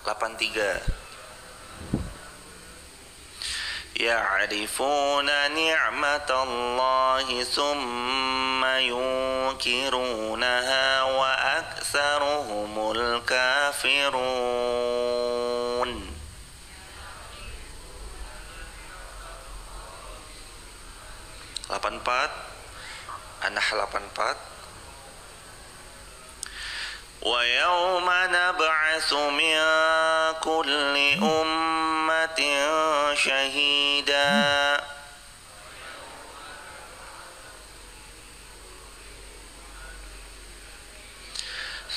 83. Ya'rifuna ni'matallahi thumma yunkirunaha wa aktsaruhumul kafirun. 84 An-Nahl 84. Wa yawma nab'atsu min kulli ummatin syahida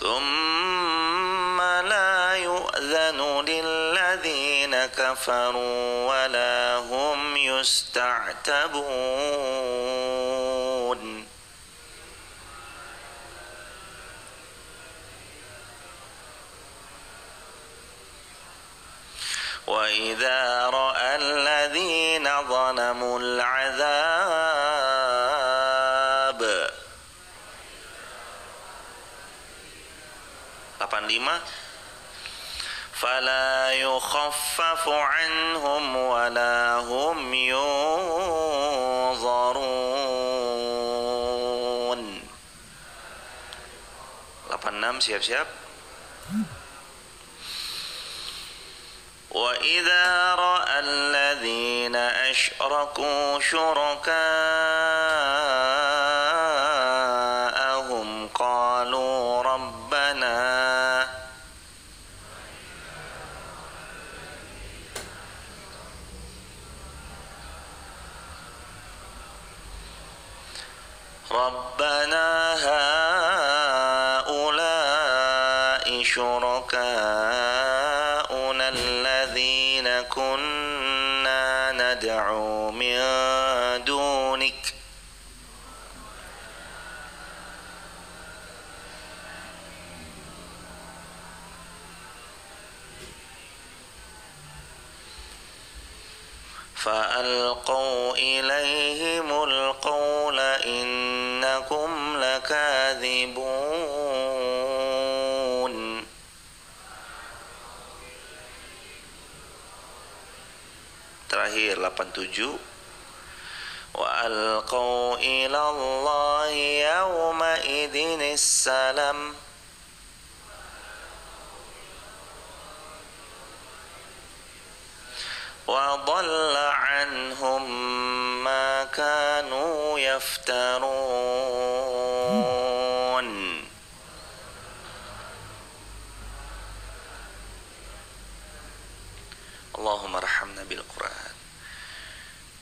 thumma la yu'dhanu lilladzina kafaru wa la hum yusta'tabun. وَإِذَا رَأَى الَّذِينَ ظَلَمُوا الْعَذَابَ 85 فَلَا يُخَفَّفُ عَنْهُمْ وَلَا هُمْ يُنظَرُونَ. 86 siap-siap. وَإِذَا رَأَى الَّذِينَ أَشْرَكُوا شُرَكَاءَهُمْ قَالُوا رَبَّنَا هَؤُلَاءِ شُرَكَاؤُنَا الَّذِينَ كُنَّا نَدْعُو مِن دُونِكَ فَأَلْقَوْا إِلَيْهِمُ الْقَوْلَ إِنَّكُمْ لَكَاذِبُونَ. Terakhir 87. وَأَلْقَوْا إِلَى اللَّهِ يَوْمَئِذٍ السَّلَامَ وَضَلَّ عَنْهُمْ مَا كَانُوا يَفْتَرُونَ. Allahumma rahamna bil Quran.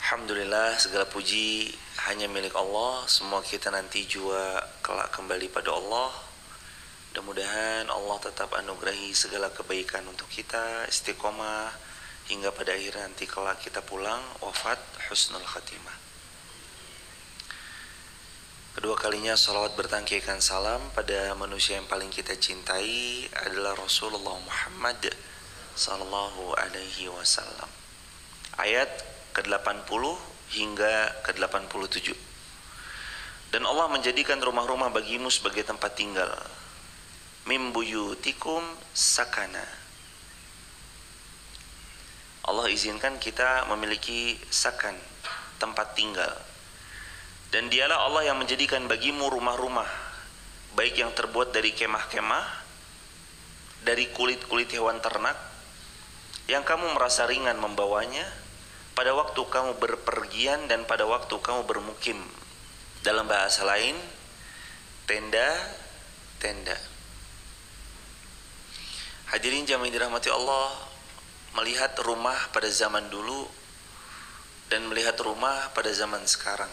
Alhamdulillah, segala puji hanya milik Allah. Semua kita nanti juga kelak kembali pada Allah. Mudah-mudahan Allah tetap anugerahi segala kebaikan untuk kita, istiqomah hingga pada akhir nanti kelak kita pulang wafat husnul khatimah. Kedua kalinya salawat bertangkaikan salam pada manusia yang paling kita cintai adalah Rasulullah Muhammad sallallahu alaihi wasallam. Ayat ke-80 hingga ke-87. Dan Allah menjadikan rumah-rumah bagimu sebagai tempat tinggal. Mim buyutikum sakana. Allah izinkan kita memiliki sakan, tempat tinggal. Dan dialah Allah yang menjadikan bagimu rumah-rumah, baik yang terbuat dari kemah-kemah, dari kulit-kulit hewan ternak, yang kamu merasa ringan membawanya, pada waktu kamu berpergian dan pada waktu kamu bermukim. Dalam bahasa lain, tenda-tenda. Hadirin jamaah dirahmati Allah, melihat rumah pada zaman dulu dan melihat rumah pada zaman sekarang,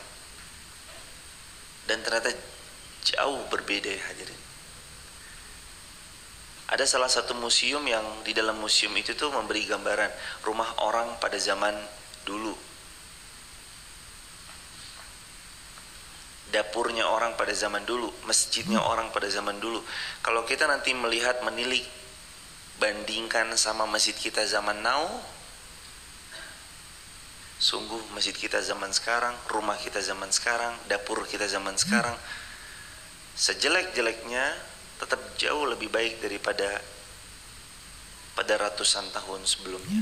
dan ternyata jauh berbeda ya hadirin. Ada salah satu museum yang di dalam museum itu tuh memberi gambaran rumah orang pada zaman dulu, dapurnya orang pada zaman dulu, masjidnya orang pada zaman dulu. Kalau kita nanti melihat, menilik, bandingkan sama masjid kita zaman now, sungguh masjid kita zaman sekarang, rumah kita zaman sekarang, dapur kita zaman sekarang, sejelek-jeleknya tetap jauh lebih baik daripada pada ratusan tahun sebelumnya.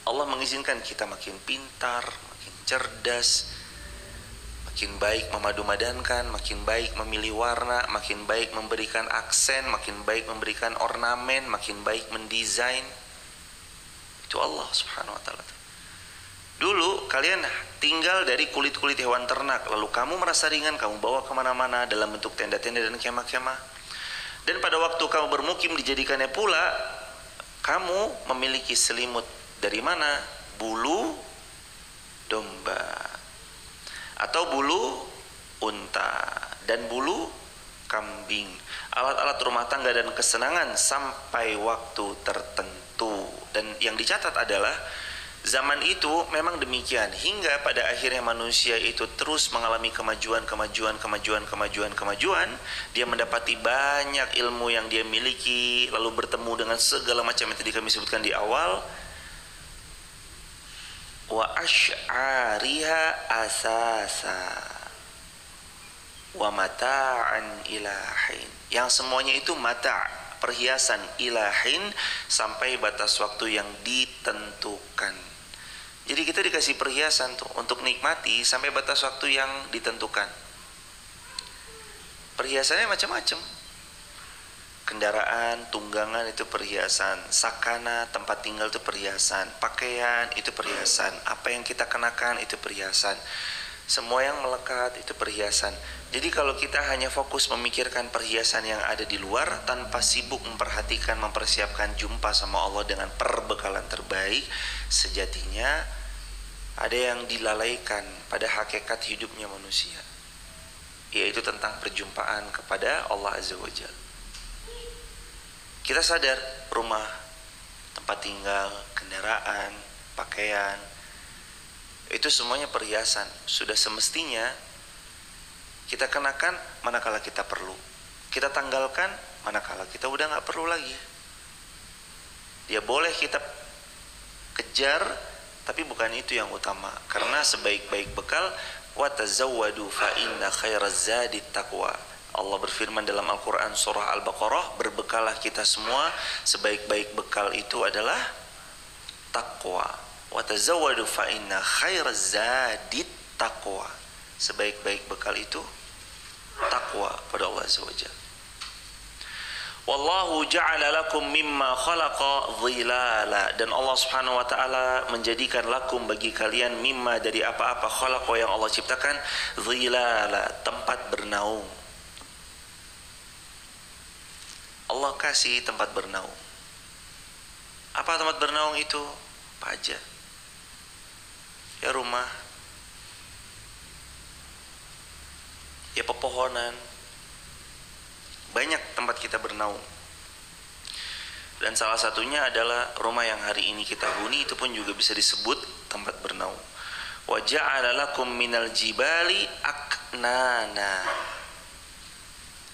Allah mengizinkan kita makin pintar, makin cerdas, makin baik memadu-madankan, makin baik memilih warna, makin baik memberikan aksen, makin baik memberikan ornamen, makin baik mendesain. Itu Allah subhanahu wa ta'ala. Dulu kalian tinggal dari kulit-kulit hewan ternak, lalu kamu merasa ringan, kamu bawa kemana-mana dalam bentuk tenda-tenda dan kemah-kemah. Dan pada waktu kamu bermukim dijadikannya pula, kamu memiliki selimut. Dari mana? Bulu domba, atau bulu unta, dan bulu kambing. Alat-alat rumah tangga dan kesenangan sampai waktu tertentu. Dan yang dicatat adalah zaman itu memang demikian, hingga pada akhirnya manusia itu terus mengalami kemajuan. Dia mendapati banyak ilmu yang dia miliki, lalu bertemu dengan segala macam yang tadi kami sebutkan di awal. Wa asy'ariha asasa wa mata'an ilahin, yang semuanya itu mata', perhiasan, ilahin, sampai batas waktu yang ditentukan. Jadi kita dikasih perhiasan tuh untuk nikmati sampai batas waktu yang ditentukan. Perhiasannya macam-macam. Kendaraan, tunggangan itu perhiasan, sakana, tempat tinggal itu perhiasan, pakaian itu perhiasan, apa yang kita kenakan itu perhiasan, semua yang melekat itu perhiasan. Jadi kalau kita hanya fokus memikirkan perhiasan yang ada di luar tanpa sibuk memperhatikan, mempersiapkan jumpa sama Allah dengan perbekalan terbaik, sejatinya ada yang dilalaikan pada hakikat hidupnya manusia, yaitu tentang perjumpaan kepada Allah Azza wa Jalla. Kita sadar rumah, tempat tinggal, kendaraan, pakaian, itu semuanya perhiasan. Sudah semestinya kita kenakan manakala kita perlu, kita tanggalkan manakala kita udah gak perlu lagi. Dia boleh kita kejar, tapi bukan itu yang utama. Karena sebaik-baik bekal, wa tazawwadu fa inna khairaz zadi taqwa. Allah berfirman dalam Al-Quran surah Al-Baqarah, berbekalah kita semua, sebaik-baik bekal itu adalah taqwa. Wa tazawwadu fa inna khairaz zadi taqwa. Sebaik-baik bekal itu takwa pada Allah Azza wa Jalla. Wallahu ja'ala lakum mimma khalaqa dhilala, dan Allah Subhanahu wa taala menjadikan lakum bagi kalian mimma dari apa-apa khalaqa yang Allah ciptakan, dhilala, tempat bernaung. Allah kasih tempat bernaung. Apa tempat bernaung itu? Apa aja? Ya rumah, ya pepohonan, banyak tempat kita bernaung. Dan salah satunya adalah rumah yang hari ini kita huni, itu pun juga bisa disebut tempat bernaung. Wa ja'ala lakum minal jibali aknana,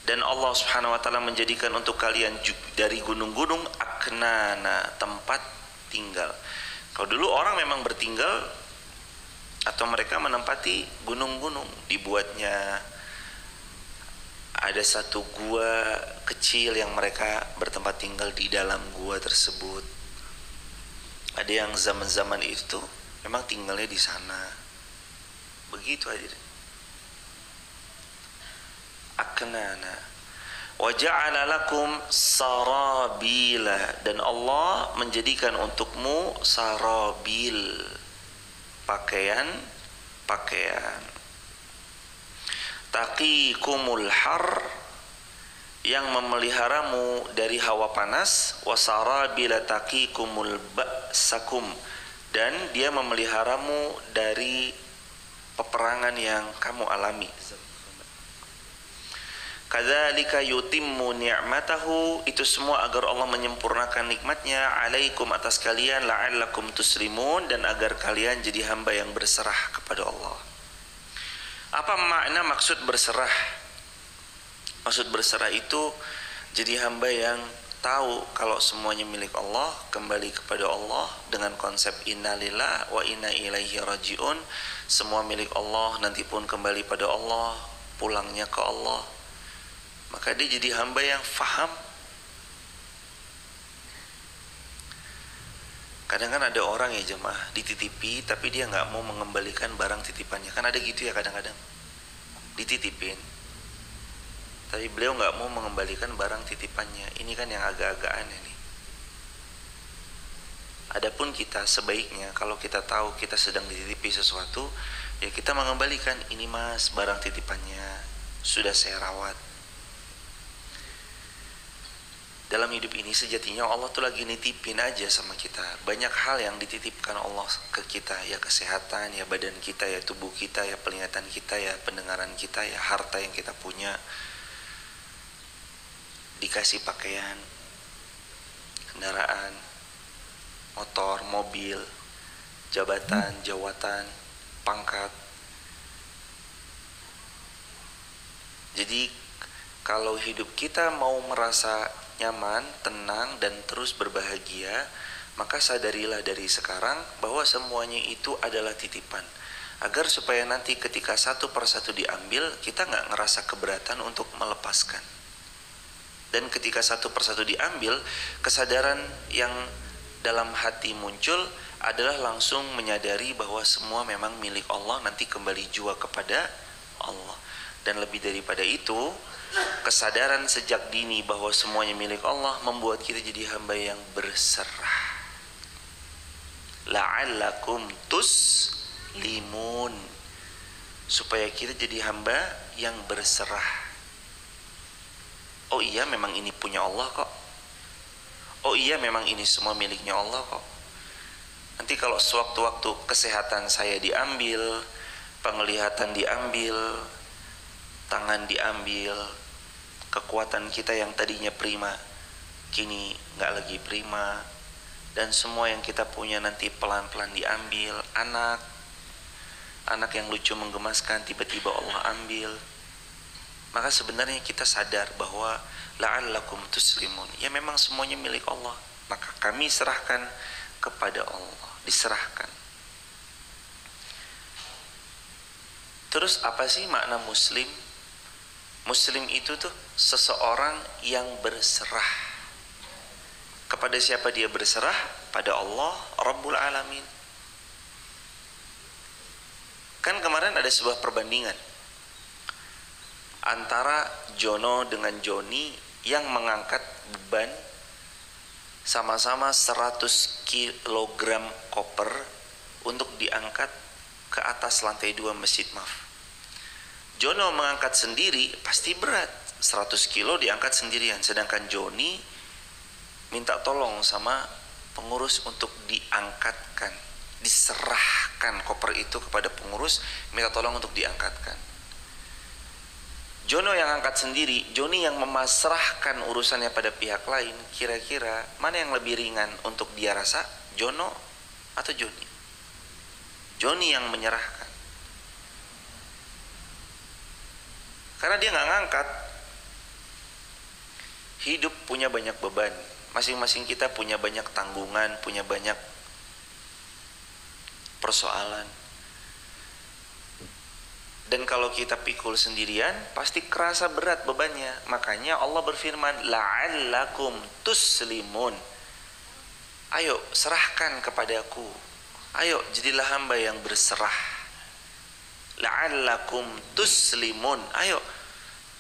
dan Allah Subhanahu wa taala menjadikan untuk kalian dari gunung-gunung aknana, tempat tinggal. Kalau dulu orang memang bertinggal atau mereka menempati gunung-gunung, dibuatnya ada satu gua kecil yang mereka bertempat tinggal di dalam gua tersebut. Ada yang zaman-zaman itu memang tinggalnya di sana. Begitu aja. Aknana. Wa ja'ala lakum sarabila, dan Allah menjadikan untukmu sarabil, pakaian. Taqikumul har, yang memeliharamu dari hawa panas. Wasarabila taqikumul ba'sakum, dan dia memeliharamu dari peperangan yang kamu alami. Kadzalika yutimmu ni'matahu, itu semua agar Allah menyempurnakan nikmatnya alaikum, atas kalian, la'allakum tuslimun, dan agar kalian jadi hamba yang berserah kepada Allah. Apa makna maksud berserah? Maksud berserah itu jadi hamba yang tahu kalau semuanya milik Allah, kembali kepada Allah dengan konsep innalillah wa inna ilaihi rajiun. Semua milik Allah, nanti pun kembali pada Allah, pulangnya ke Allah. Maka dia jadi hamba yang faham Kadang kan ada orang ya jemaah dititipi tapi dia nggak mau mengembalikan barang titipannya. Kan ada gitu ya kadang-kadang. Dititipin. Tapi beliau nggak mau mengembalikan barang titipannya. Ini kan yang agak-agak aneh nih. Adapun kita sebaiknya kalau kita tahu kita sedang dititipi sesuatu, ya kita mengembalikan, ini mas barang titipannya sudah saya rawat. Dalam hidup ini sejatinya Allah tuh lagi nitipin aja sama kita. Banyak hal yang dititipkan Allah ke kita, ya kesehatan, ya badan kita, ya tubuh kita, ya penglihatan kita, ya pendengaran kita, ya harta yang kita punya. Dikasih pakaian, kendaraan, motor, mobil, jabatan, jawatan, pangkat. Jadi kalau hidup kita mau merasa nyaman, tenang, dan terus berbahagia, maka sadarilah dari sekarang bahwa semuanya itu adalah titipan. Agar supaya nanti ketika satu persatu diambil, kita nggak ngerasa keberatan untuk melepaskan. Dan ketika satu persatu diambil, kesadaran yang dalam hati muncul adalah langsung menyadari bahwa semua memang milik Allah, nanti kembali jua kepada Allah. Dan lebih daripada itu, kesadaran sejak dini bahwa semuanya milik Allah membuat kita jadi hamba yang berserah. La'allakum tuslimun, supaya kita jadi hamba yang berserah. Oh iya memang ini punya Allah kok. Oh iya memang ini semua miliknya Allah kok. Nanti kalau sewaktu-waktu kesehatan saya diambil, penglihatan diambil, tangan diambil, kekuatan kita yang tadinya prima kini nggak lagi prima, dan semua yang kita punya nanti pelan-pelan diambil. Anak yang lucu menggemaskan tiba-tiba Allah ambil. Maka sebenarnya kita sadar bahwa la'allakum tuslimun, ya memang semuanya milik Allah, maka kami serahkan kepada Allah, diserahkan. Terus apa sih makna muslim? Muslim itu tuh seseorang yang berserah. Kepada siapa dia berserah? Pada Allah Rabbul Alamin. Kan kemarin ada sebuah perbandingan antara Jono dengan Joni yang mengangkat beban sama-sama 100 kg koper untuk diangkat ke atas lantai 2 Masjid Maf. Jono mengangkat sendiri pasti berat, 100 kilo diangkat sendirian. Sedangkan Joni minta tolong sama pengurus untuk diangkatkan, diserahkan koper itu kepada pengurus, minta tolong untuk diangkatkan. Jono yang angkat sendiri, Joni yang memasrahkan urusannya pada pihak lain. Kira-kira mana yang lebih ringan untuk dia rasa, Jono atau Joni? Joni yang menyerahkan, karena dia nggak ngangkat. Hidup punya banyak beban, masing-masing kita punya banyak tanggungan, punya banyak persoalan. Dan kalau kita pikul sendirian, pasti kerasa berat bebannya. Makanya Allah berfirman, la'allakum tuslimun. Ayo serahkan kepadaku. Ayo jadilah hamba yang berserah. La'allakum tuslimun. Ayo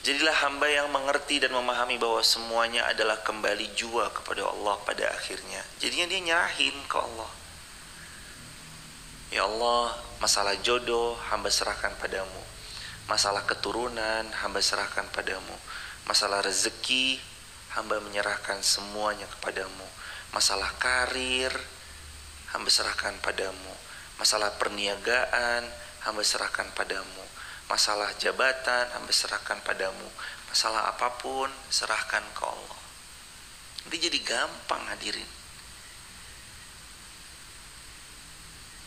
jadilah hamba yang mengerti dan memahami bahwa semuanya adalah kembali jua kepada Allah pada akhirnya. Jadinya dia nyerahin ke Allah. Ya Allah, masalah jodoh hamba serahkan padamu. Masalah keturunan hamba serahkan padamu. Masalah rezeki hamba menyerahkan semuanya kepadamu. Masalah karir hamba serahkan padamu. Masalah perniagaan hamba serahkan padamu. Masalah jabatan hamba serahkan padamu. Masalah apapun serahkan ke Allah. Nanti jadi gampang hadirin.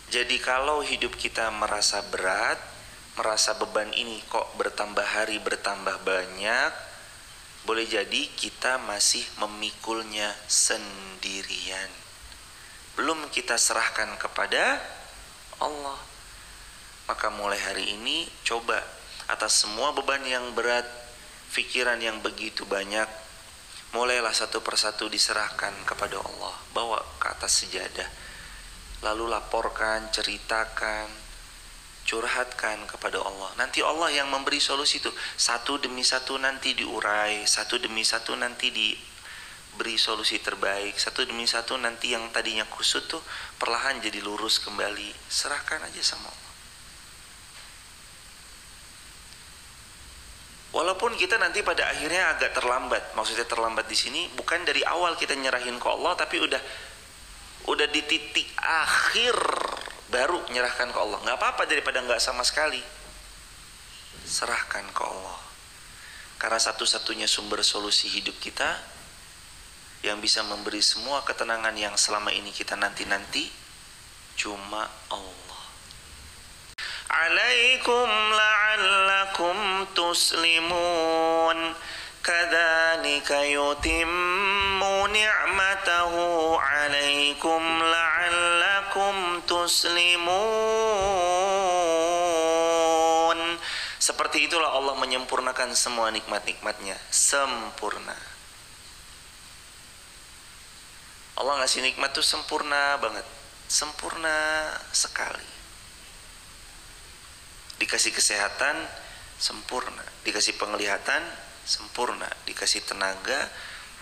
Jadi kalau hidup kita merasa berat, merasa beban ini kok bertambah hari bertambah banyak, boleh jadi kita masih memikulnya sendirian. Belum kita serahkan kepada Allah. Maka mulai hari ini coba atas semua beban yang berat, pikiran yang begitu banyak, mulailah satu persatu diserahkan kepada Allah. Bawa ke atas sejadah. lalu laporkan, ceritakan, curhatkan kepada Allah. Nanti Allah yang memberi solusi itu. Satu demi satu nanti diurai, satu demi satu nanti diberi solusi terbaik, satu demi satu nanti yang tadinya kusut tuh perlahan jadi lurus kembali. Serahkan aja sama Allah. Walaupun kita nanti pada akhirnya agak terlambat. Maksudnya terlambat di sini bukan dari awal kita nyerahin ke Allah, tapi udah di titik akhir baru nyerahkan ke Allah. Nggak apa-apa daripada nggak sama sekali. Serahkan ke Allah. Karena satu-satunya sumber solusi hidup kita yang bisa memberi semua ketenangan yang selama ini kita nanti-nanti cuma Allah. Alaikum la'allakum tuslimun kadzalika yutimmu ni'matahu alaikum la'allakum tuslimun. Seperti itulah Allah menyempurnakan semua nikmat-nikmatnya. Sempurna. Allah ngasih nikmat tuh sempurna banget. Sempurna sekali. Dikasih kesehatan sempurna, dikasih penglihatan sempurna, dikasih tenaga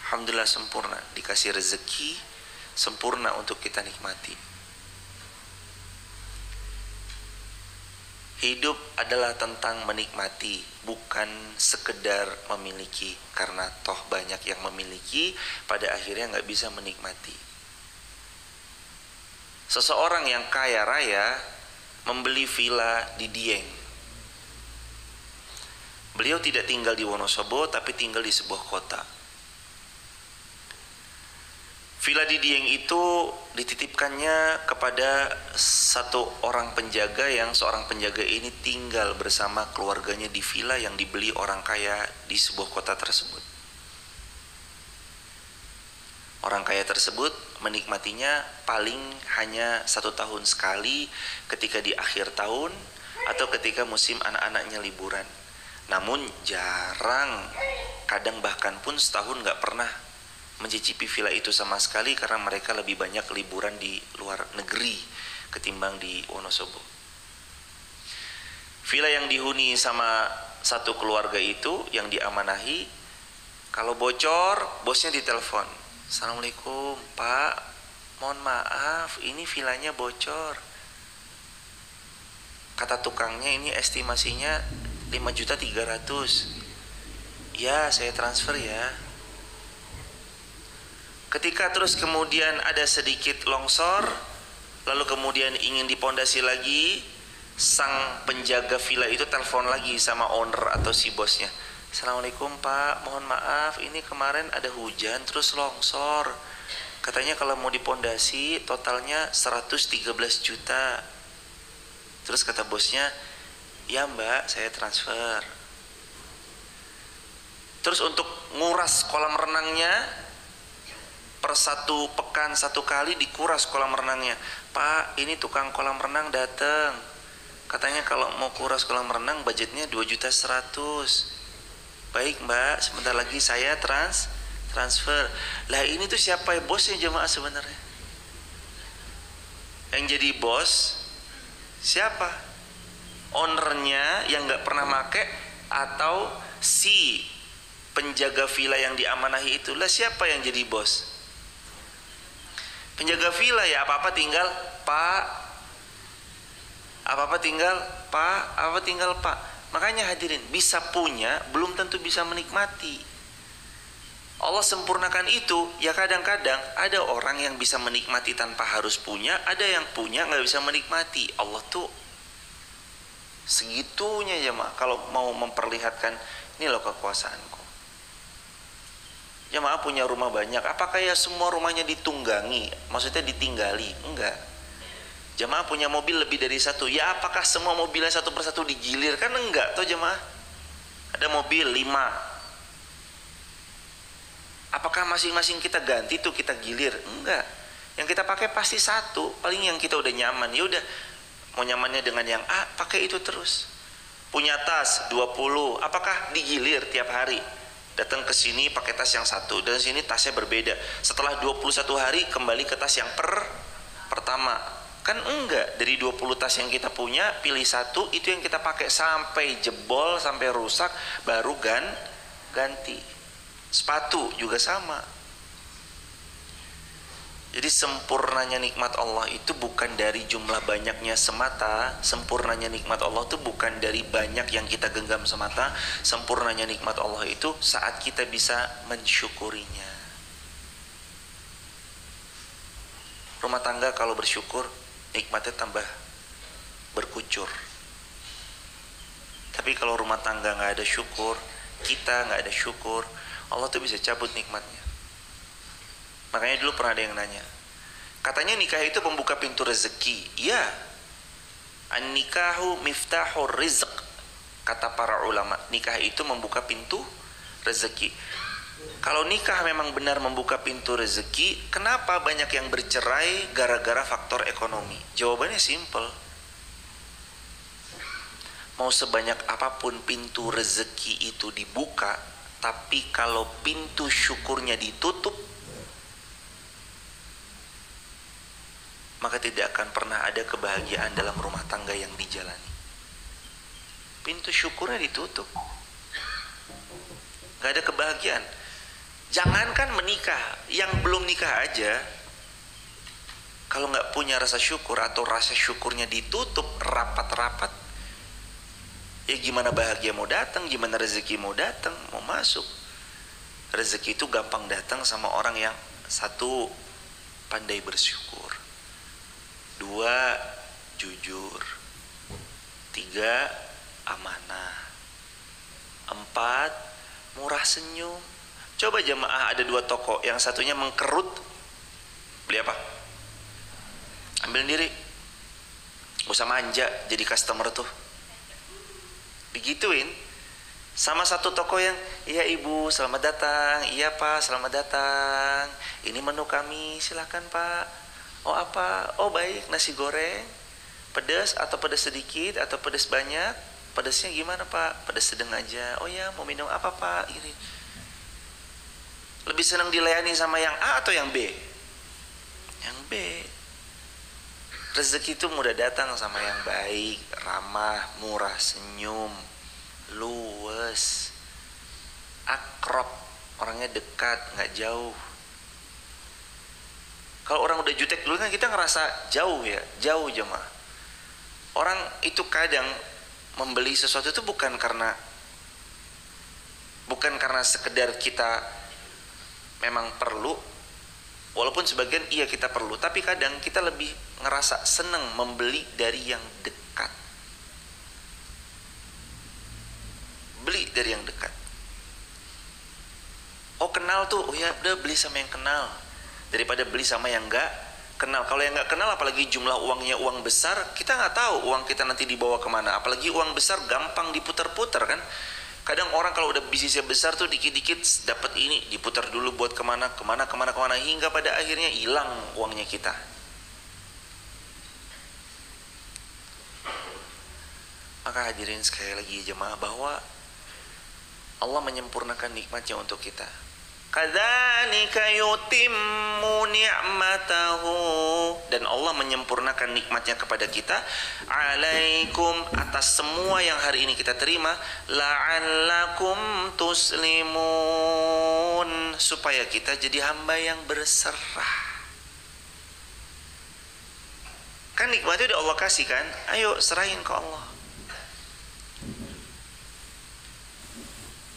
alhamdulillah sempurna, dikasih rezeki sempurna untuk kita nikmati. Hidup adalah tentang menikmati, bukan sekedar memiliki. Karena toh banyak yang memiliki pada akhirnya nggak bisa menikmati. Seseorang yang kaya raya membeli villa di Dieng. Beliau tidak tinggal di Wonosobo, tapi tinggal di sebuah kota. Villa di Dieng itu dititipkannya kepada satu orang penjaga, yang seorang penjaga ini tinggal bersama keluarganya di villa yang dibeli orang kaya di sebuah kota tersebut. Orang kaya tersebut menikmatinya paling hanya 1 tahun sekali, ketika di akhir tahun atau ketika musim anak-anaknya liburan. Namun jarang, kadang bahkan pun setahun gak pernah mencicipi villa itu sama sekali, karena mereka lebih banyak liburan di luar negeri ketimbang di Wonosobo. Villa yang dihuni sama satu keluarga itu yang diamanahi, kalau bocor bosnya ditelepon. Assalamualaikum Pak, mohon maaf ini villanya bocor. Kata tukangnya ini estimasinya 5.300.000. Ya saya transfer ya. Ketika terus kemudian ada sedikit longsor, lalu kemudian ingin dipondasi lagi, sang penjaga villa itu telepon lagi sama owner atau si bosnya. Assalamualaikum Pak, mohon maaf ini kemarin ada hujan terus longsor. Katanya kalau mau dipondasi totalnya 113 juta. Terus kata bosnya, ya Mbak saya transfer. Terus untuk nguras kolam renangnya, per 1 pekan 1 kali dikuras kolam renangnya. Pak ini tukang kolam renang datang, katanya kalau mau kuras kolam renang budgetnya 2.100.000. Baik Mbak, sebentar lagi saya transfer. Lah ini tuh siapa ya bosnya jemaah sebenarnya? Yang jadi bos siapa? Ownernya yang nggak pernah make, atau si penjaga villa yang diamanahi itu? Lah siapa yang jadi bos? Penjaga villa ya, apa-apa tinggal Pak, apa-apa tinggal Pak, apa-apa tinggal Pak. Makanya hadirin, bisa punya belum tentu bisa menikmati. Allah sempurnakan itu. Ya kadang-kadang ada orang yang bisa menikmati tanpa harus punya, ada yang punya nggak bisa menikmati. Allah tuh segitunya jemaah kalau mau memperlihatkan ini loh kekuasaanku. Jemaah punya rumah banyak, apakah ya semua rumahnya ditunggangi? Maksudnya ditinggali? Enggak. Jemaah punya mobil lebih dari 1, ya apakah semua mobilnya satu persatu digilir? Kan enggak toh jemaah. Ada mobil 5, apakah masing-masing kita ganti tuh kita gilir? Enggak. Yang kita pakai pasti 1, paling yang kita udah nyaman. Ya udah, mau nyamannya dengan yang A, pakai itu terus. Punya tas 20, apakah digilir tiap hari? Datang ke sini pakai tas yang 1, dan sini tasnya berbeda. Setelah 21 hari kembali ke tas yang pertama. Kan enggak, dari 20 tas yang kita punya, pilih satu, itu yang kita pakai sampai jebol, sampai rusak, baru ganti. Sepatu juga sama. Jadi sempurnanya nikmat Allah itu bukan dari jumlah banyaknya semata. Sempurnanya nikmat Allah itu bukan dari banyak yang kita genggam semata. Sempurnanya nikmat Allah itu saat kita bisa mensyukurinya. Rumah tangga kalau bersyukur, nikmatnya tambah berkucur. Tapi kalau rumah tangga nggak ada syukur, kita nggak ada syukur, Allah tuh bisa cabut nikmatnya. Makanya dulu pernah ada yang nanya, katanya nikah itu pembuka pintu rezeki. Iya, an-nikahu miftahur rizq, kata para ulama. Nikah itu membuka pintu rezeki. Kalau nikah memang benar membuka pintu rezeki, kenapa banyak yang bercerai gara-gara faktor ekonomi? Jawabannya simple. Mau sebanyak apapun pintu rezeki itu dibuka, tapi kalau pintu syukurnya ditutup, maka tidak akan pernah ada kebahagiaan dalam rumah tangga yang dijalani. Pintu syukurnya ditutup, gak ada kebahagiaan. Jangankan menikah, yang belum nikah aja, kalau gak punya rasa syukur atau rasa syukurnya ditutup rapat-rapat, ya gimana bahagia mau datang, gimana rezeki mau datang, mau masuk. Rezeki itu gampang datang sama orang yang satu, pandai bersyukur, dua, jujur, tiga, amanah, empat, murah senyum. Coba jemaah, ada 2 toko, yang satunya mengkerut, beli apa? Ambil sendiri, gak usah manja jadi customer tuh, digituin. Sama satu toko yang, iya ibu selamat datang, iya pak selamat datang, ini menu kami, silakan pak. Oh apa? Oh baik, nasi goreng pedas atau pedas sedikit atau pedas banyak? Pedasnya gimana pak? Pedas sedang aja. Oh ya, mau minum apa pak? Ini lebih senang dilayani sama yang A atau yang B? Yang B. Rezeki itu mudah datang sama yang baik, ramah, murah senyum, luwes, akrab, orangnya dekat, nggak jauh. Kalau orang udah jutek dulu kan kita ngerasa jauh ya, jauh jemaah. Orang itu kadang membeli sesuatu itu bukan karena sekedar kita memang perlu, walaupun sebagian iya kita perlu, tapi kadang kita lebih ngerasa seneng membeli dari yang dekat. Beli dari yang dekat. Oh kenal tuh, oh ya udah beli sama yang kenal, daripada beli sama yang enggak kenal. Kalau yang enggak kenal, apalagi jumlah uangnya uang besar, kita nggak tahu uang kita nanti dibawa kemana. Apalagi uang besar gampang diputar-putar kan. Kadang orang kalau udah bisnisnya besar tuh dikit-dikit dapat ini, diputar dulu buat kemana, hingga pada akhirnya hilang uangnya kita. Maka hadirin sekali lagi jemaah, bahwa Allah menyempurnakan nikmatnya untuk kita. Kadzalika yutimmu ni'matahu, dan Allah menyempurnakan nikmatnya kepada kita, alaikum, atas semua yang hari ini kita terima, la'allakum tuslimun, supaya kita jadi hamba yang berserah. Kan nikmatnya udah Allah kasih kan, ayo serahin ke Allah.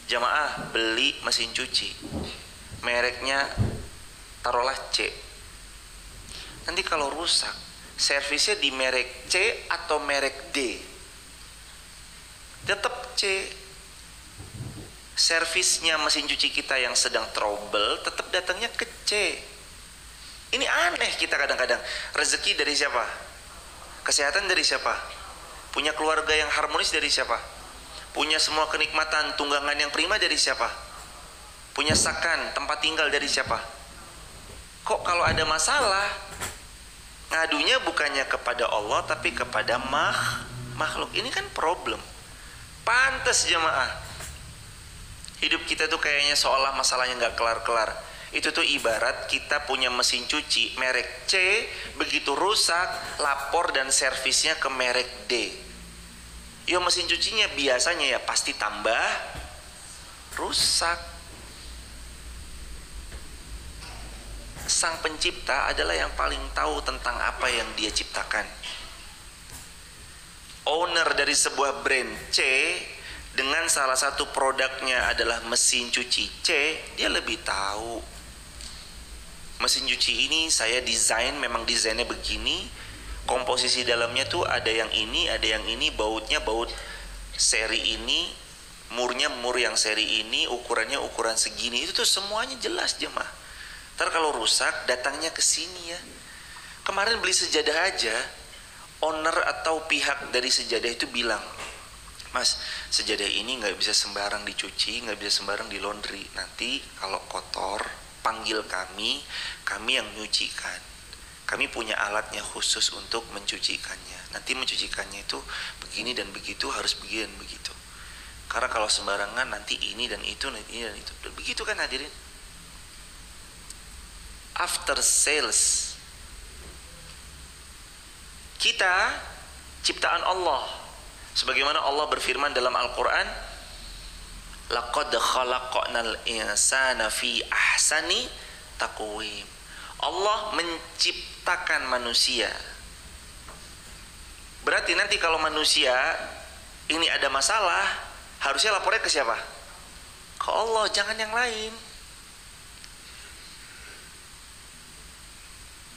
Jamaah beli mesin cuci, mereknya taruhlah C. Nanti kalau rusak, servisnya di merek C atau merek D? Tetap C. Servisnya mesin cuci kita yang sedang trouble tetap datangnya ke C. Ini aneh kita kadang-kadang. Rezeki dari siapa? Kesehatan dari siapa? Punya keluarga yang harmonis dari siapa? Punya semua kenikmatan, tunggangan yang prima dari siapa? Punya sakan, tempat tinggal dari siapa? Kok kalau ada masalah, ngadunya bukannya kepada Allah, tapi kepada makhluk? Ini kan problem. Pantas jemaah, hidup kita tuh kayaknya seolah masalahnya gak kelar-kelar. Itu tuh ibarat kita punya mesin cuci merek C, begitu rusak, lapor dan servisnya ke merek D. Ya mesin cucinya biasanya ya pasti tambah rusak. Sang pencipta adalah yang paling tahu tentang apa yang dia ciptakan. Owner dari sebuah brand C dengan salah satu produknya adalah mesin cuci C, dia lebih tahu. Mesin cuci ini saya desain, memang desainnya begini, komposisi dalamnya tuh ada yang ini, bautnya baut seri ini, murnya mur yang seri ini, ukurannya ukuran segini. Itu tuh semuanya jelas jemaah. Ntar kalau rusak datangnya ke sini ya. Kemarin beli sejadah aja, owner atau pihak dari sejadah itu bilang, Mas, sejadah ini nggak bisa sembarang dicuci, nggak bisa sembarang di laundry. Nanti kalau kotor, panggil kami yang nyucikan. Kami punya alatnya khusus untuk mencucikannya. Nanti mencucikannya itu begini dan begitu, harus begini dan begitu. Karena kalau sembarangan nanti ini dan itu, nanti ini dan itu. Dan begitu kan hadirin. After sales, kita ciptaan Allah. Sebagaimana Allah berfirman dalam Al-Quran, laqad khalaqnal insana fi ahsani taqwim. Allah menciptakan manusia. Berarti nanti kalau manusia ini ada masalah, harusnya lapornya ke siapa? Ke Allah, jangan yang lain.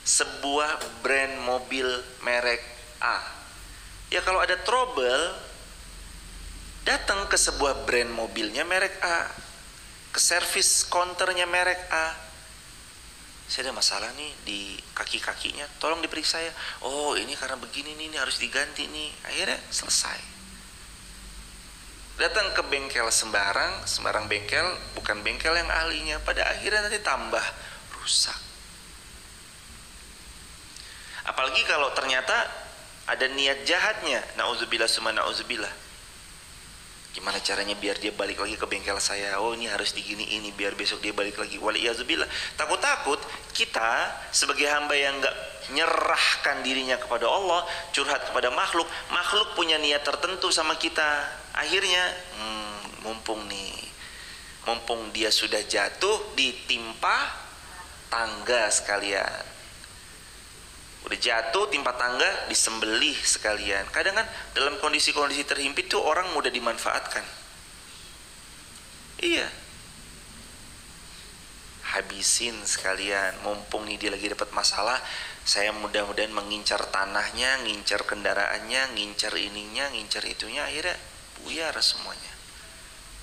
Sebuah brand mobil merek A, ya kalau ada trouble, datang ke sebuah brand mobilnya merek A, ke servis counternya merek A. Saya ada masalah nih di kaki-kakinya, tolong diperiksa ya. Oh ini karena begini nih, ini harus diganti nih. Akhirnya selesai. Datang ke bengkel sembarang bengkel, bukan bengkel yang ahlinya. Pada akhirnya nanti tambah rusak. Apalagi kalau ternyata ada niat jahatnya, na'udzubillah summa na'udzubillah. Gimana caranya biar dia balik lagi ke bengkel saya? Oh ini harus digini ini biar besok dia balik lagi. Waliyadzubillah. Takut-takut kita sebagai hamba yang enggak nyerahkan dirinya kepada Allah, curhat kepada makhluk, makhluk punya niat tertentu sama kita. Akhirnya mumpung dia sudah jatuh, ditimpa tangga sekalian. Udah jatuh timpa tangga, disembelih sekalian. Kadang kan dalam kondisi-kondisi terhimpit tuh orang mudah dimanfaatkan. Iya, habisin sekalian. Mumpung nih dia lagi dapat masalah, saya mudah-mudahan mengincar tanahnya, ngincar kendaraannya, ngincar ininya, ngincar itunya. Akhirnya buyar semuanya.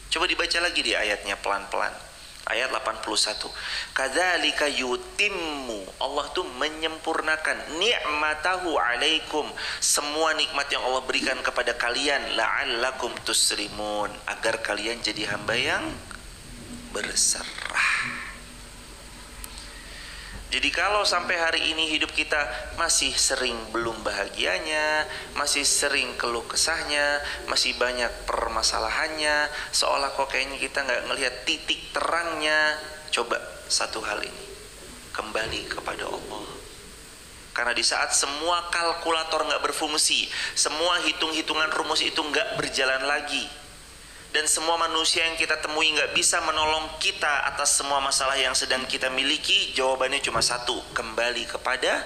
Coba dibaca lagi di ayatnya pelan-pelan. Ayat 81. Kadzalika yutimmu, Allah tuh menyempurnakan ni'matahu alaikum, semua nikmat yang Allah berikan kepada kalian, la'allakum tuslimun, agar kalian jadi hamba yang berserah. Jadi kalau sampai hari ini hidup kita masih sering belum bahagianya, masih sering keluh kesahnya, masih banyak permasalahannya, seolah kok kayaknya kita nggak ngelihat titik terangnya, coba satu hal ini, kembali kepada Allah. Karena di saat semua kalkulator nggak berfungsi, semua hitung-hitungan rumus itu nggak berjalan lagi, dan semua manusia yang kita temui nggak bisa menolong kita atas semua masalah yang sedang kita miliki, jawabannya cuma satu, kembali kepada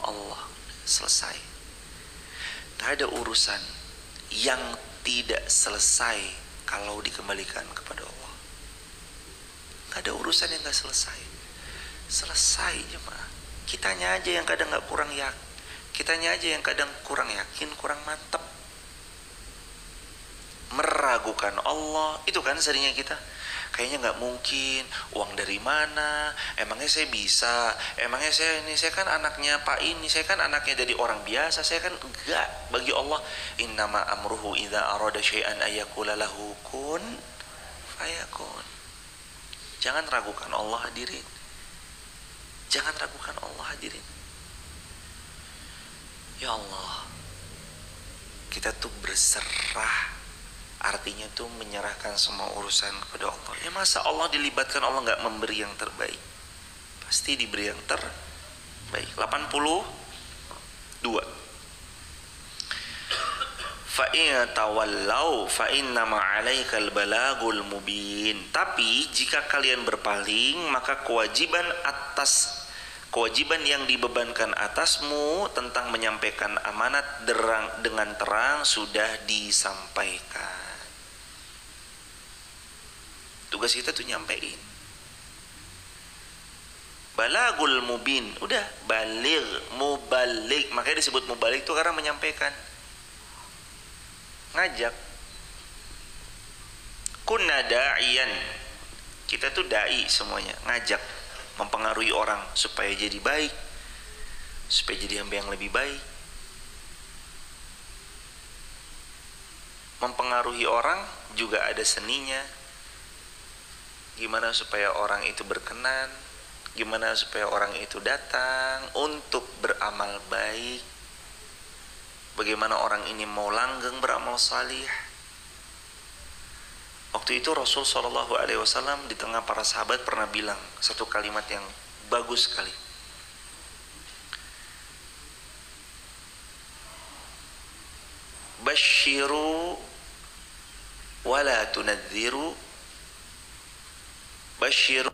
Allah. Selesai. Gak ada urusan yang tidak selesai kalau dikembalikan kepada Allah. Gak ada urusan yang gak selesai. Selesai jemaah. Kitanya aja yang kadang gak kurang yakin, kitanya aja yang kadang kurang yakin, kurang mantap, meragukan Allah. Itu kan seringnya kita, kayaknya nggak mungkin, uang dari mana, emangnya saya bisa, emangnya saya kan anaknya Pak ini, saya kan anaknya dari orang biasa, saya kan enggak. Bagi Allah, innama amruhu idza arada syai'an ayyaqula lahu kun fayakun. Jangan ragukan Allah hadirin, jangan ragukan Allah hadirin. Ya Allah, kita tuh berserah artinya tuh menyerahkan semua urusan kepada Allah. Ya masa Allah dilibatkan, Allah nggak memberi yang terbaik? Pasti diberi yang terbaik. 82. Fa in tawallau fa innama 'alaikal balagul mubin. Tapi jika kalian berpaling, maka kewajiban yang dibebankan atasmu tentang menyampaikan amanat dengan terang sudah disampaikan. Tugas kita tuh nyampein. Balagul mubin, udah baligh, mubalik. Makanya disebut mubalik itu karena menyampaikan, ngajak. Kunna da'iyan, kita tuh dai semuanya, ngajak, mempengaruhi orang supaya jadi baik, supaya jadi hamba yang lebih baik. Mempengaruhi orang juga ada seninya. Gimana supaya orang itu berkenan, gimana supaya orang itu datang untuk beramal baik, bagaimana orang ini mau langgeng beramal salih. Waktu itu Rasul SAW di tengah para sahabat pernah bilang satu kalimat yang bagus sekali. Basyiru wala tunadziru. Basyiru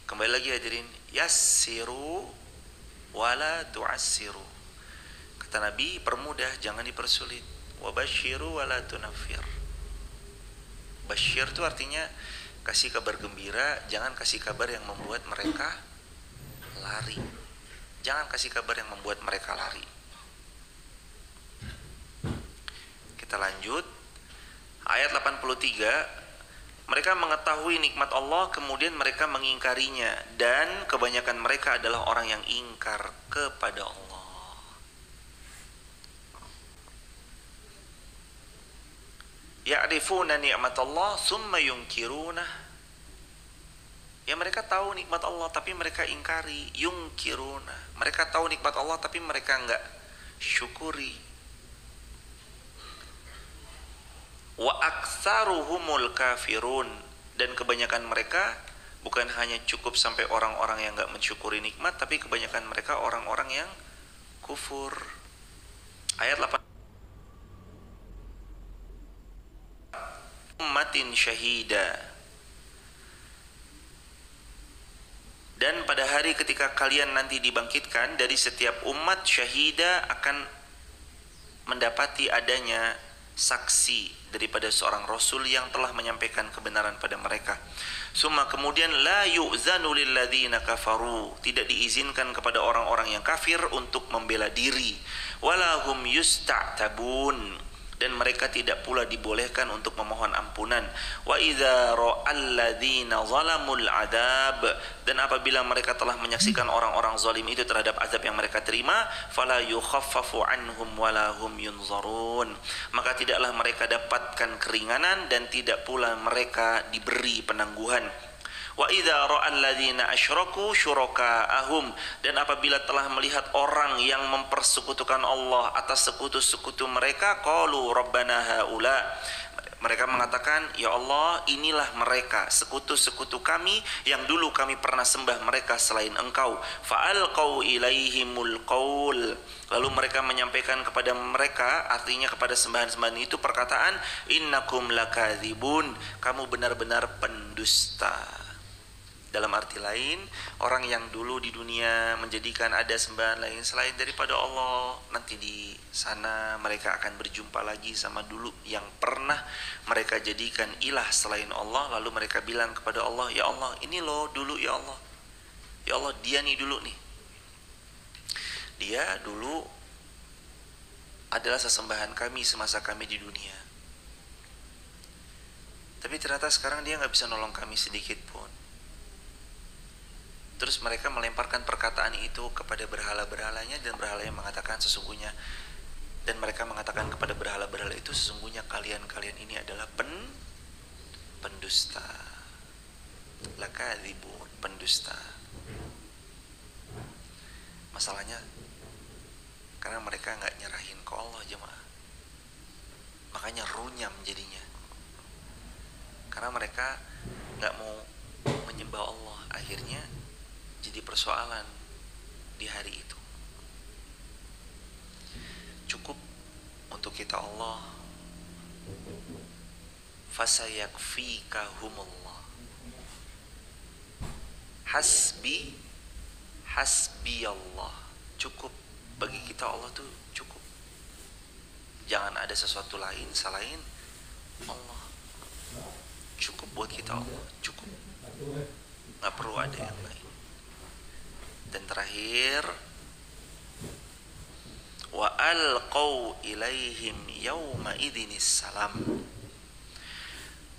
Kembali lagi hadirin, yassiru wala tu'assiru. Kata Nabi, permudah, jangan dipersulit. Wa basyiru wala tunaffir. Basyir itu artinya kasih kabar gembira, jangan kasih kabar yang membuat mereka lari. Jangan kasih kabar yang membuat mereka lari. Kita lanjut. Ayat 83. Mereka mengetahui nikmat Allah, kemudian mereka mengingkarinya, dan kebanyakan mereka adalah orang yang ingkar kepada Allah. Ya'rifuna ni'matallah summa yunkirunah. Ya, mereka tahu nikmat Allah tapi mereka ingkari. Yunkirunah, mereka tahu nikmat Allah tapi mereka enggak syukuri. Wa aktsaruhumul kafirun, dan kebanyakan mereka bukan hanya cukup sampai orang-orang yang enggak mensyukuri nikmat, tapi kebanyakan mereka orang-orang yang kufur. Ayat 8. Ummatin syahida, dan pada hari ketika kalian nanti dibangkitkan, dari setiap umat syahida akan mendapati adanya saksi daripada seorang rasul yang telah menyampaikan kebenaran pada mereka. Summa, kemudian la yu'zanu lilladzina kafaru, tidak diizinkan kepada orang-orang yang kafir untuk membela diri. Wala hum yusta'tabun, dan mereka tidak pula dibolehkan untuk memohon ampunan. Wa idza ra'al ladzina zalamul adab, dan apabila mereka telah menyaksikan orang-orang zalim itu terhadap azab yang mereka terima, fala yukhaffafu anhum wala hum yunzarun, maka tidaklah mereka dapatkan keringanan dan tidak pula mereka diberi penangguhan. Wa idza ra'al ladzina asyraku syuraka'ahum, dan apabila telah melihat orang yang mempersekutukan Allah atas sekutu-sekutu mereka, qalu rabbana haula, mereka mengatakan, ya Allah, inilah mereka sekutu-sekutu kami yang dulu kami pernah sembah mereka selain Engkau. Fa'alqau ilaihimul qaul, lalu mereka menyampaikan kepada mereka, artinya kepada sembahan-sembahan itu, perkataan, innakum lakadzibun, kamu benar-benar pendusta. Dalam arti lain, orang yang dulu di dunia menjadikan ada sembahan lain selain daripada Allah, nanti di sana mereka akan berjumpa lagi sama dulu yang pernah mereka jadikan ilah selain Allah. Lalu mereka bilang kepada Allah, ya Allah, ini loh dulu ya Allah. Ya Allah, dia nih dulu nih. Dia dulu adalah sesembahan kami semasa kami di dunia. Tapi ternyata sekarang dia nggak bisa nolong kami sedikit pun. Terus mereka melemparkan perkataan itu kepada berhala-berhalanya, dan berhalanya mengatakan sesungguhnya, dan mereka mengatakan kepada berhala-berhala itu, sesungguhnya kalian ini adalah pendusta. Lakadzibun, pendusta. Masalahnya karena mereka nggak nyerahin ke Allah jemaah, makanya runyam jadinya. Karena mereka nggak mau menyembah Allah, akhirnya jadi persoalan di hari itu. Cukup untuk kita Allah, fasayakfikahumullah, hasbi Allah. Cukup bagi kita Allah tuh cukup. Jangan ada sesuatu lain selain Allah. Cukup buat kita Allah, cukup. Nggak perlu ada yang lain. Dan terakhir, wa alqau ilaihim yauma idzinis salam.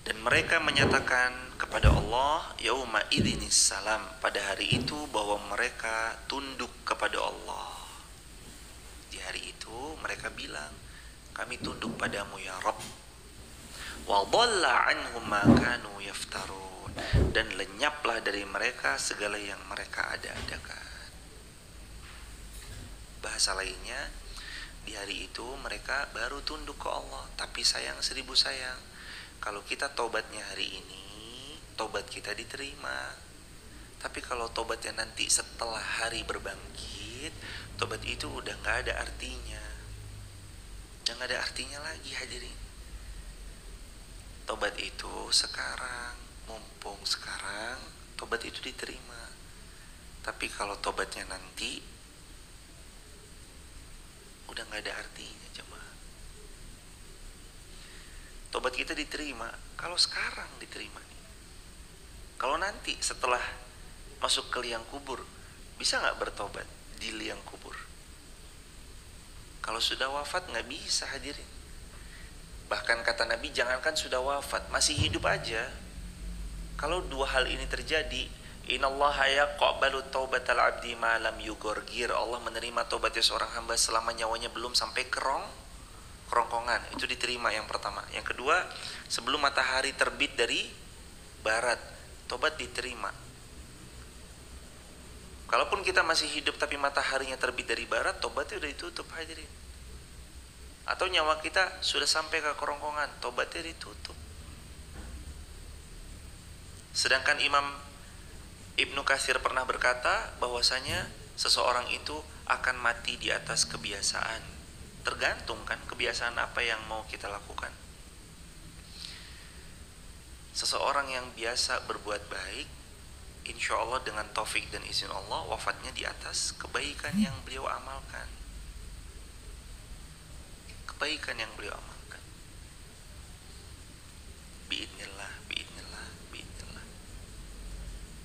Dan mereka menyatakan kepada Allah yauma idzinis salam, pada hari itu bahwa mereka tunduk kepada Allah. Di hari itu mereka bilang, kami tunduk padamu ya Rabb. Wa dhalla anhum ma kanu yaftarun, dan lenyaplah dari mereka segala yang mereka ada-adakan. Bahasa lainnya, di hari itu mereka baru tunduk ke Allah, tapi sayang 1000 sayang, kalau kita tobatnya hari ini, tobat kita diterima. Tapi kalau tobatnya nanti setelah hari berbangkit, tobat itu udah gak ada artinya. Udah gak ada artinya lagi hadirin. Tobat itu sekarang, mumpung sekarang, tobat itu diterima. Tapi kalau tobatnya nanti, udah gak ada artinya jemaah. Tobat kita diterima kalau sekarang diterima nih. Kalau nanti setelah masuk ke liang kubur, bisa gak bertobat di liang kubur? Kalau sudah wafat gak bisa hadirin. Bahkan kata Nabi, jangankan sudah wafat, masih hidup aja, kalau dua hal ini terjadi, innallaha yaqbalu taubatal abdi ma lam yugorgir, Allah menerima taubatnya seorang hamba selama nyawanya belum sampai kerongkongan. Itu diterima yang pertama. Yang kedua, sebelum matahari terbit dari barat, tobat diterima. Kalaupun kita masih hidup tapi mataharinya terbit dari barat, tobatnya udah ditutup hadirin. Atau nyawa kita sudah sampai ke kerongkongan, tobatnya ditutup. Sedangkan Imam Ibnu Katsir pernah berkata bahwasanya seseorang itu akan mati di atas kebiasaan. Tergantung kan kebiasaan apa yang mau kita lakukan. Seseorang yang biasa berbuat baik, insya Allah dengan taufik dan izin Allah, wafatnya di atas kebaikan yang beliau amalkan. Kebaikan yang beliau amalkan. Biidnillah, biidnillah, biidnillah.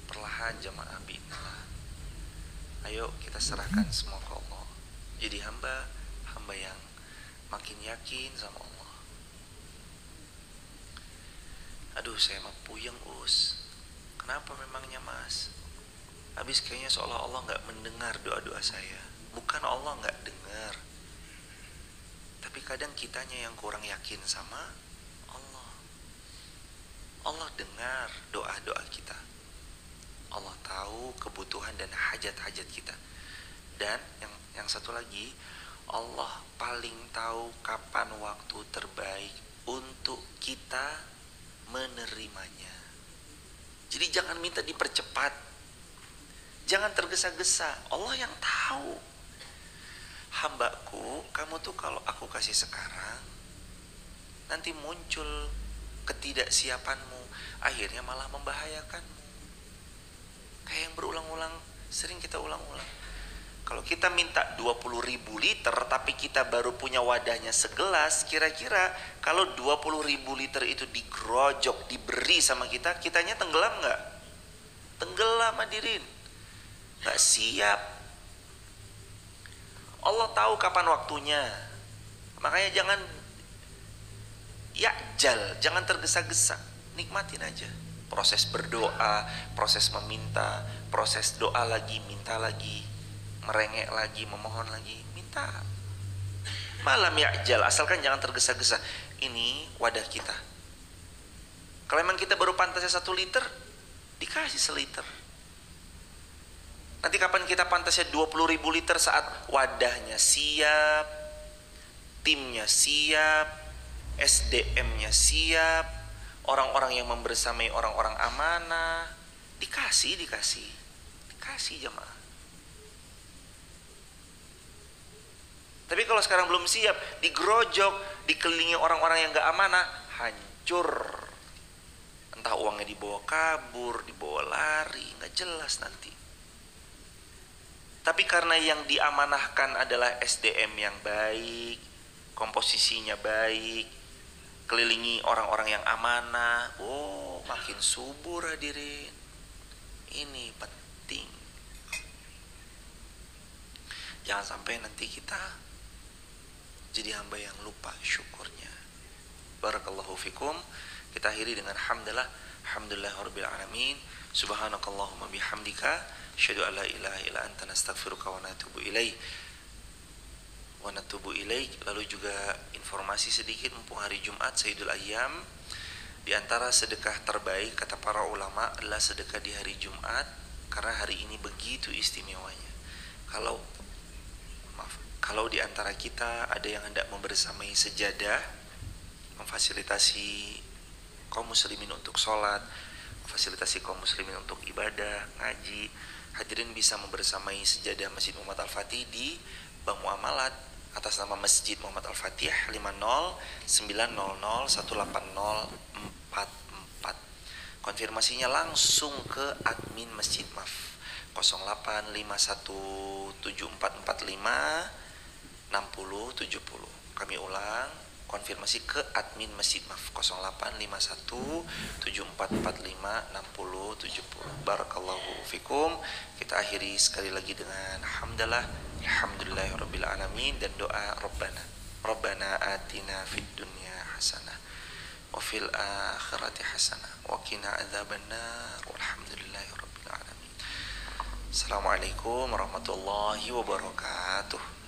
Perlahan jamaah, biidnillah. Ayo kita serahkan semua ke Allah. Jadi hamba yang makin yakin sama Allah. Aduh, saya mah puyeng Kenapa memangnya mas? Habis kayaknya seolah Allah gak mendengar doa-doa saya. Bukan Allah gak dengar, tapi kadang kitanya yang kurang yakin sama Allah. Allah dengar doa-doa kita. Allah tahu kebutuhan dan hajat-hajat kita. Dan yang satu lagi, Allah paling tahu kapan waktu terbaik untuk kita menerimanya. Jadi jangan minta dipercepat, jangan tergesa-gesa. Allah yang tahu. Hambaku, kamu tuh kalau aku kasih sekarang, nanti muncul ketidaksiapanmu, akhirnya malah membahayakanmu. Kayak yang berulang-ulang, sering kita ulang-ulang. Kalau kita minta 20.000 liter tapi kita baru punya wadahnya segelas, kira-kira kalau 20.000 liter itu digerojok, diberi sama kita, kitanya tenggelam gak? Tenggelam hadirin. Gak siap. Allah tahu kapan waktunya. Makanya jangan yakjal, jangan tergesa-gesa. nikmatin aja proses berdoa, proses meminta, proses doa lagi, minta lagi, merengek lagi, memohon lagi, minta. Malam ya'jal, asalkan jangan tergesa-gesa. Ini wadah kita. Kalau memang kita baru pantasnya 1 liter, dikasih 1 liter. Nanti kapan kita pantasnya 20.000 liter, saat wadahnya siap, timnya siap, SDM-nya siap, orang-orang yang membersamai orang-orang amanah, dikasih jemaah. Tapi kalau sekarang belum siap, digerojok, dikelilingi orang-orang yang gak amanah, hancur. Entah uangnya dibawa kabur, dibawa lari, gak jelas nanti. Tapi karena yang diamanahkan adalah SDM yang baik, komposisinya baik, kelilingi orang-orang yang amanah, makin subur hadirin. Ini penting. Jangan sampai nanti kita jadi hamba yang lupa syukurnya. Barakallahu fikum. Kita akhiri dengan hamdalah, alhamdulillahirabbil alamin. Subhanakallahumma bihamdika, asyhadu an la ilaha illa anta, nastaghfiruka wa natubu ilaik. Lalu juga informasi sedikit, mumpung hari Jumat Sayyidul Ayyam, di antara sedekah terbaik kata para ulama adalah sedekah di hari Jumat, karena hari ini begitu istimewanya. Kalau di antara kita ada yang hendak membersamai sejadah, memfasilitasi kaum muslimin untuk sholat, memfasilitasi kaum muslimin untuk ibadah, ngaji, hadirin bisa membersamai sejadah Masjid Muhammad Al-Fatih di Bank Muamalat atas nama Masjid Muhammad Al-Fatih 50900180444. Konfirmasinya langsung ke admin Masjid MAF 08517445 6070. Kami ulang, konfirmasi ke admin Masjid MAF 08517445 6070. Barakallahu fikum. Kita akhiri sekali lagi dengan hamdalah, alhamdulillahirabbil alamin, dan doa Rabbana atina fid dunya hasanah wa fil akhirati hasanah wa qina adzabannar walhamdulillahirabbil alamin. Assalamualaikum warahmatullahi wabarakatuh.